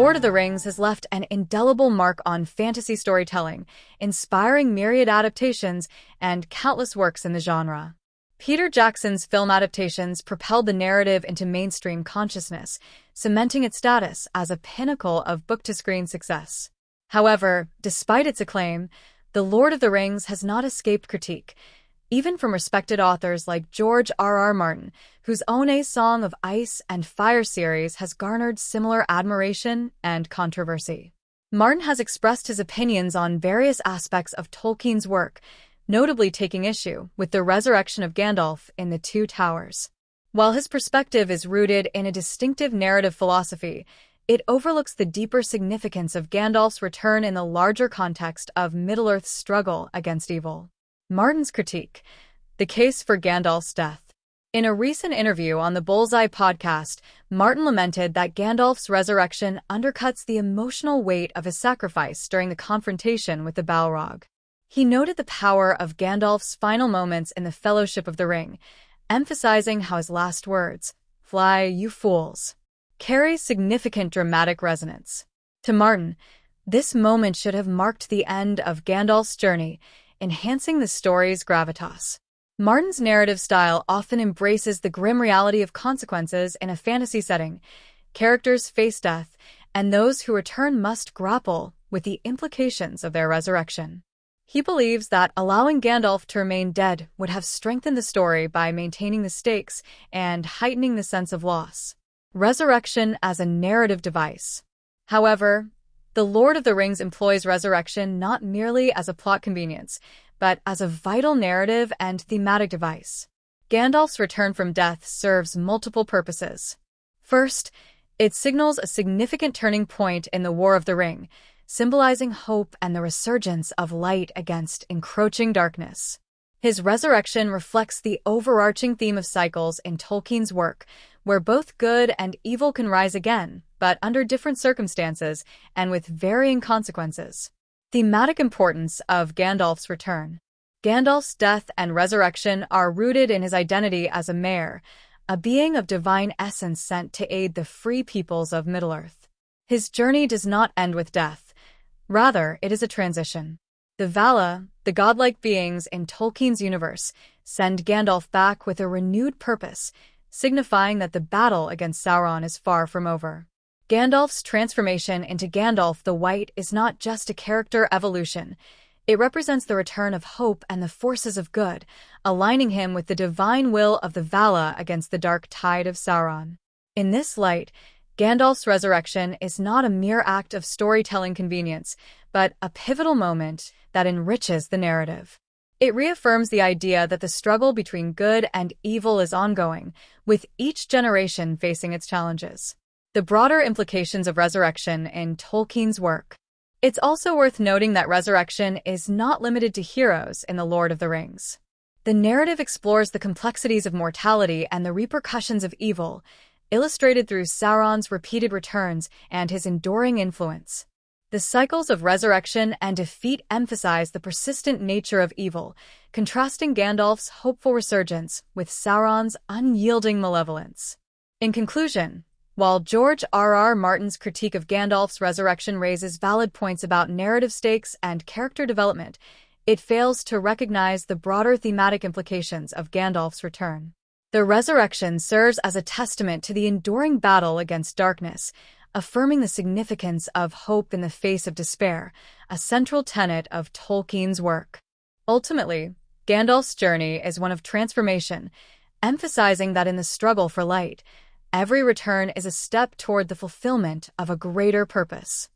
Lord of the Rings has left an indelible mark on fantasy storytelling, inspiring myriad adaptations and countless works in the genre. Peter Jackson's film adaptations propelled the narrative into mainstream consciousness, cementing its status as a pinnacle of book-to-screen success. However, despite its acclaim, The Lord of the Rings has not escaped critique, even from respected authors like George R.R. Martin, whose own A Song of Ice and Fire series has garnered similar admiration and controversy. Martin has expressed his opinions on various aspects of Tolkien's work, notably taking issue with the resurrection of Gandalf in The Two Towers. While his perspective is rooted in a distinctive narrative philosophy, it overlooks the deeper significance of Gandalf's return in the larger context of Middle-earth's struggle against evil. Martin's critique: the case for Gandalf's death. In a recent interview on the Bullseye podcast, Martin lamented that Gandalf's resurrection undercuts the emotional weight of his sacrifice during the confrontation with the Balrog. He noted the power of Gandalf's final moments in the Fellowship of the Ring, emphasizing how his last words, "Fly, you fools," carry significant dramatic resonance. To Martin, this moment should have marked the end of Gandalf's journey, enhancing the story's gravitas. Martin's narrative style often embraces the grim reality of consequences in a fantasy setting. Characters face death, and those who return must grapple with the implications of their resurrection. He believes that allowing Gandalf to remain dead would have strengthened the story by maintaining the stakes and heightening the sense of loss. Resurrection as a narrative device. However, The Lord of the Rings employs resurrection not merely as a plot convenience, but as a vital narrative and thematic device. Gandalf's return from death serves multiple purposes. First, it signals a significant turning point in the War of the Ring, symbolizing hope and the resurgence of light against encroaching darkness. His resurrection reflects the overarching theme of cycles in Tolkien's work, where both good and evil can rise again, but under different circumstances and with varying consequences. Thematic importance of Gandalf's return. Gandalf's death and resurrection are rooted in his identity as a Mare, a being of divine essence sent to aid the free peoples of Middle-earth. His journey does not end with death. Rather, it is a transition. The Vala, the godlike beings in Tolkien's universe, send Gandalf back with a renewed purpose, signifying that the battle against Sauron is far from over. Gandalf's transformation into Gandalf the White is not just a character evolution. It represents the return of hope and the forces of good, aligning him with the divine will of the Vala against the dark tide of Sauron. In this light, Gandalf's resurrection is not a mere act of storytelling convenience, but a pivotal moment that enriches the narrative. It reaffirms the idea that the struggle between good and evil is ongoing, with each generation facing its challenges. The broader implications of resurrection in Tolkien's work. It's also worth noting that resurrection is not limited to heroes in The Lord of the Rings. The narrative explores the complexities of mortality and the repercussions of evil, illustrated through Sauron's repeated returns and his enduring influence. The cycles of resurrection and defeat emphasize the persistent nature of evil, contrasting Gandalf's hopeful resurgence with Sauron's unyielding malevolence. In conclusion, while George R.R. Martin's critique of Gandalf's resurrection raises valid points about narrative stakes and character development, it fails to recognize the broader thematic implications of Gandalf's return. The resurrection serves as a testament to the enduring battle against darkness, affirming the significance of hope in the face of despair, a central tenet of Tolkien's work. Ultimately, Gandalf's journey is one of transformation, emphasizing that in the struggle for light, every return is a step toward the fulfillment of a greater purpose.